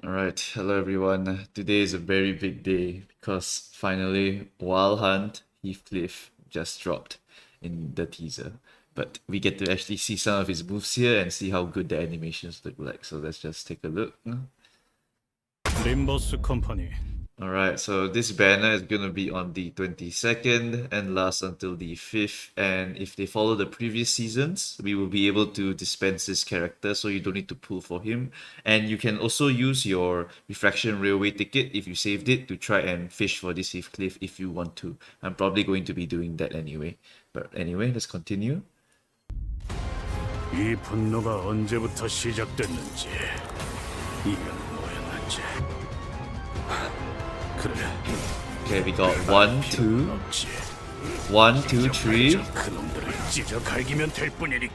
Alright, hello everyone. Today is a very big day because finally Wild Hunt Heathcliff just dropped in the teaser. But we get to actually see some of his moves here and see how good the animations look like. So let's just take a look. Limbus 컴퍼니. Alright, so this banner is gonna be on the 22nd and last until the 5th. And if they follow the previous seasons, we will be able to dispense this character, so you don't need to pull for him. And you can also use your Refraction Railway ticket if you saved it to try and fish for this Heathcliff if you want to. I'm probably going to be doing that anyway. But anyway, let's continue. 이 분노가 언제부터 시작됐는지, 이건 뭐였는지. 그래. Okay, we got 1, 2, 1, 2, 3. 그놈들을 찢어 갈기면 될 뿐이니.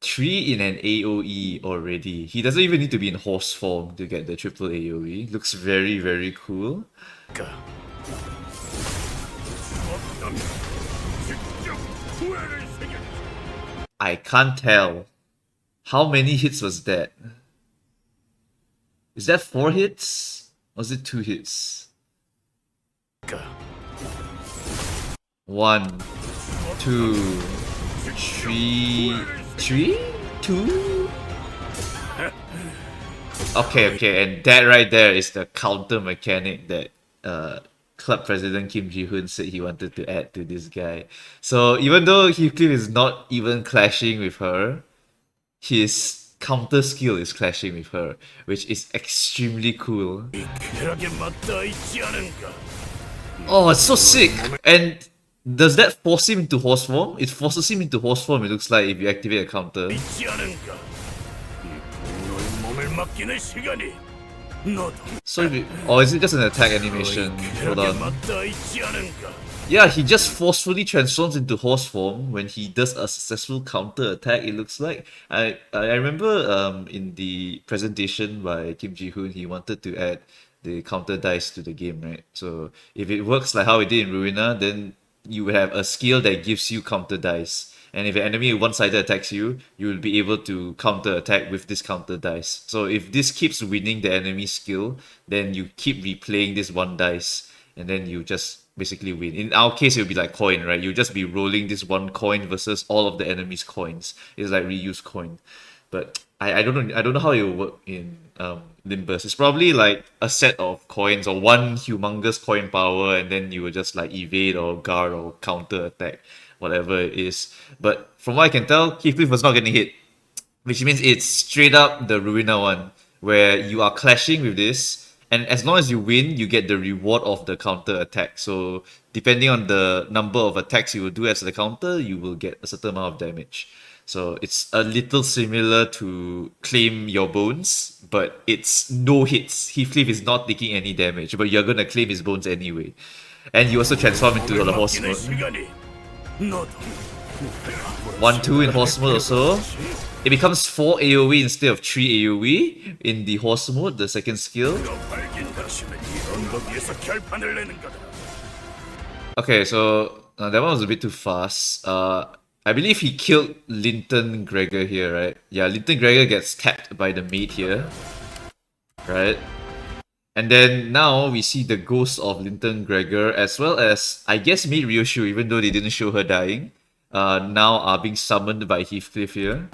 3 in an AoE already. He doesn't even need to be in horse form to get the triple AoE. Looks very, very cool. I can't tell. How many hits was that? Is that 4 hits? Or is it 2 hits? 1, 2, 3, 3? 2? Okay, and that right there is the counter mechanic that club president Kim Ji-hoon said he wanted to add to this guy. So even though Heathcliff is not even clashing with her, his counter skill is clashing with her, which is extremely cool. Oh, it's so sick! And does that force him into horse form? It forces him into horse form, it looks like, if you activate a counter. So if or is it just an attack animation? Hold on. Yeah, he just forcefully transforms into horse form when he does a successful counter attack, it looks like. I remember in the presentation by Kim Ji-hoon, he wanted to add the counter dice to the game, right? So if it works like how it did in Ruina, then you would have a skill that gives you counter dice. And if an enemy one-sided attacks you, you will be able to counter attack with this counter dice. So if this keeps winning the enemy skill, then you keep replaying this one dice, and then you just basically win. In our case, it will be like coin, right? You'll just be rolling this one coin versus all of the enemy's coins. It's like reuse coin. But I don't know how it will work in Limbus. It's probably like a set of coins or one humongous coin power, and then you will just like evade or guard or counter attack, whatever it is. But from what I can tell, Heathcliff was not getting hit, which means it's straight up the Ruina one, where you are clashing with this, and as long as you win, you get the reward of the counter attack. So depending on the number of attacks you will do as the counter, you will get a certain amount of damage. So it's a little similar to Claim Your Bones, but it's no hits. Heathcliff is not taking any damage, but you're gonna claim his bones anyway. And you also transform into the horse mode. 1, 2 in horse mode also. It becomes 4 AoE instead of 3 AoE in the horse mode, the second skill. Okay, so that one was a bit too fast. I believe he killed Linton Gregor here, right? Yeah, Linton Gregor gets tapped by the mate here, right? And then now we see the ghost of Linton Gregor, as well as, I guess, Mate Ryoshu, even though they didn't show her dying, now are being summoned by Heathcliff here.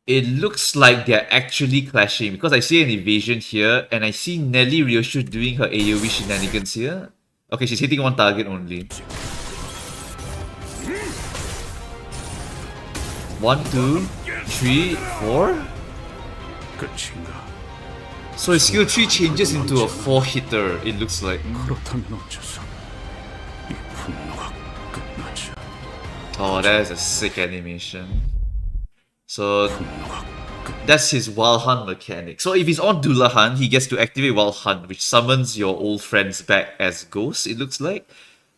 It looks like they're actually clashing, because I see an evasion here, and I see Nelly Ryoshu doing her AoE shenanigans here. Okay, she's hitting one target only. 1, 2, 3, 4? So his skill tree changes into a 4-hitter, it looks like. Oh, that is a sick animation. So that's his Wild Hunt mechanic. So if he's on Dullahan, he gets to activate Wild Hunt, which summons your old friends back as ghosts, it looks like.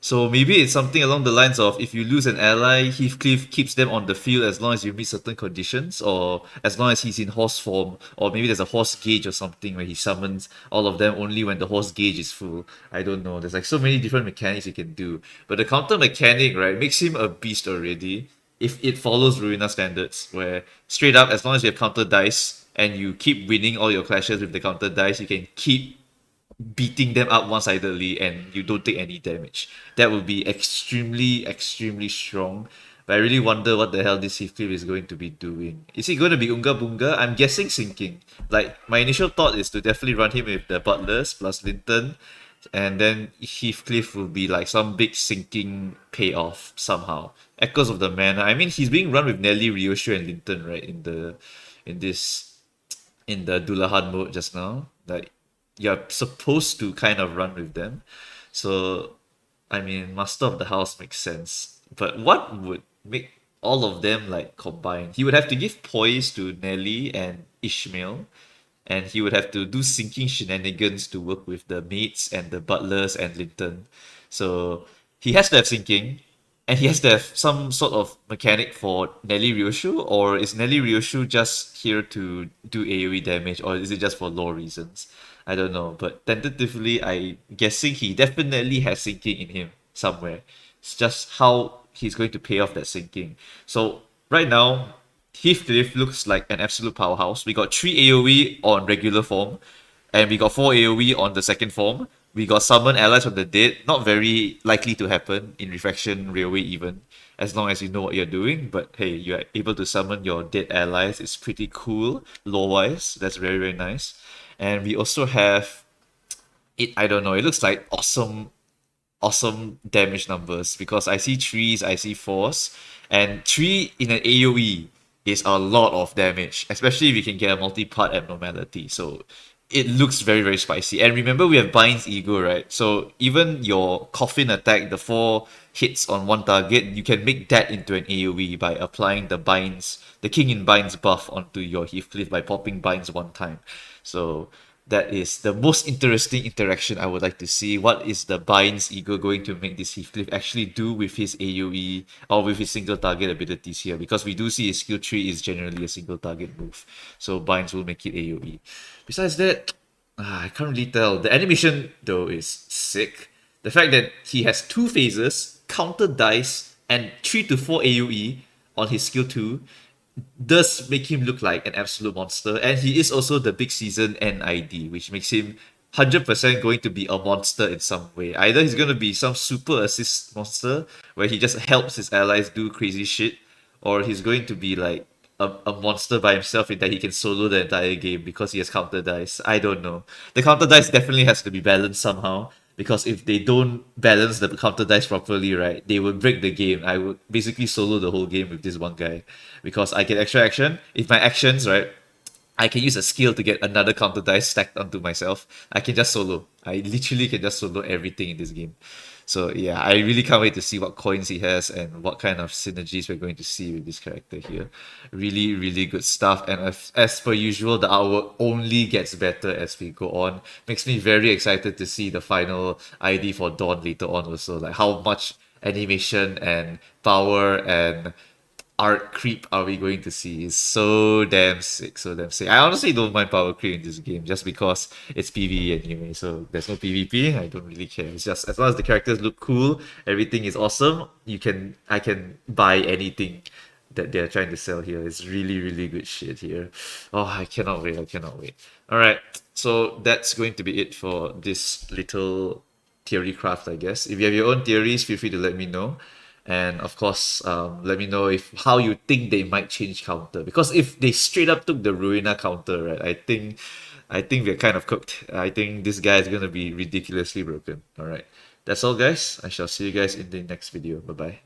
So maybe it's something along the lines of, if you lose an ally, Heathcliff keeps them on the field as long as you meet certain conditions, or as long as he's in horse form, or maybe there's a horse gauge or something where he summons all of them only when the horse gauge is full. I don't know. There's like so many different mechanics you can do. But the counter mechanic, right, makes him a beast already. if it follows Ruina standards, where straight up, as long as you have counter dice and you keep winning all your clashes with the counter dice, you can keep beating them up one-sidedly and you don't take any damage. That would be extremely, extremely strong. But I really wonder what the hell this Heathcliff is going to be doing. Is he going to be Unga Bunga? I'm guessing sinking. Like, my initial thought is to definitely run him with the Butlers plus Linton, and then Heathcliff will be like some big sinking payoff somehow. Echoes of the Mana. I mean, he's being run with Nelly, Ryoshu, and Linton, right? In this in the Dullahan mode just now. Like, you're supposed to kind of run with them. So, I mean, Master of the House makes sense. But what would make all of them like combine? He would have to give poise to Nelly and Ishmael, and he would have to do sinking shenanigans to work with the mates and the butlers and Linton. So he has to have sinking, and he has to have some sort of mechanic for Nelly Ryoshu, or is Nelly Ryoshu just here to do AoE damage, or is it just for lore reasons? I don't know, but tentatively, I guessing he definitely has sinking in him somewhere. It's just how he's going to pay off that sinking. So right now, Heathcliff looks like an absolute powerhouse. We got 3 AoE on regular form, and we got 4 AoE on the second form. We got summon allies from the dead, not very likely to happen in Refraction Railway even, as long as you know what you're doing. But hey, you are able to summon your dead allies. It's pretty cool, lore-wise. That's very, very nice. And we also have it, I don't know, it looks like awesome damage numbers because I see 3s, I see 4s, and 3 in an AoE is a lot of damage, especially if you can get a multi-part abnormality. So it looks very, very spicy. And remember, we have Bind's Ego, right? So even your Coffin attack, the 4 hits on one target, you can make that into an AoE by applying the King in Binds buff onto your Heathcliff by popping Binds one time. So that is the most interesting interaction I would like to see. What is the Bind's Ego going to make this Heathcliff actually do with his AoE or with his single target abilities here? Because we do see his skill tree is generally a single target move. So Binds will make it AoE. Besides that, I can't really tell. The animation, though, is sick. The fact that he has 2 phases, counter dice, and 3 to 4 AoE on his skill 2 does make him look like an absolute monster. And he is also the big season NID, which makes him 100% going to be a monster in some way. Either he's going to be some super assist monster where he just helps his allies do crazy shit, or he's going to be like a monster by himself in that he can solo the entire game because he has counter dice. I don't know. The counter dice definitely has to be balanced somehow, because if they don't balance the counter dice properly, right, they will break the game. I would basically solo the whole game with this one guy because I get extra action. If my actions, right, I can use a skill to get another counter dice stacked onto myself. I can just solo. I literally can just solo everything in this game. So yeah, I really can't wait to see what coins he has and what kind of synergies we're going to see with this character here. Really, really good stuff. And as per usual, the artwork only gets better as we go on. Makes me very excited to see the final ID for Dawn later on also. Like how much animation and power and art creep are we going to see? Is so damn sick, so damn sick. I honestly don't mind power creep in this game just because it's PvE anyway, so there's no PvP. I don't really care. It's just as long as the characters look cool, everything is awesome. I can buy anything that they're trying to sell here. It's really, really good shit here. Oh, I cannot wait. I cannot wait. All right, so that's going to be it for this little theory craft, I guess. If you have your own theories, feel free to let me know. And of course, let me know if how you think they might change counter. Because if they straight up took the Ruina counter, right, I think we're kind of cooked. I think this guy is gonna be ridiculously broken. All right, that's all, guys. I shall see you guys in the next video. Bye bye.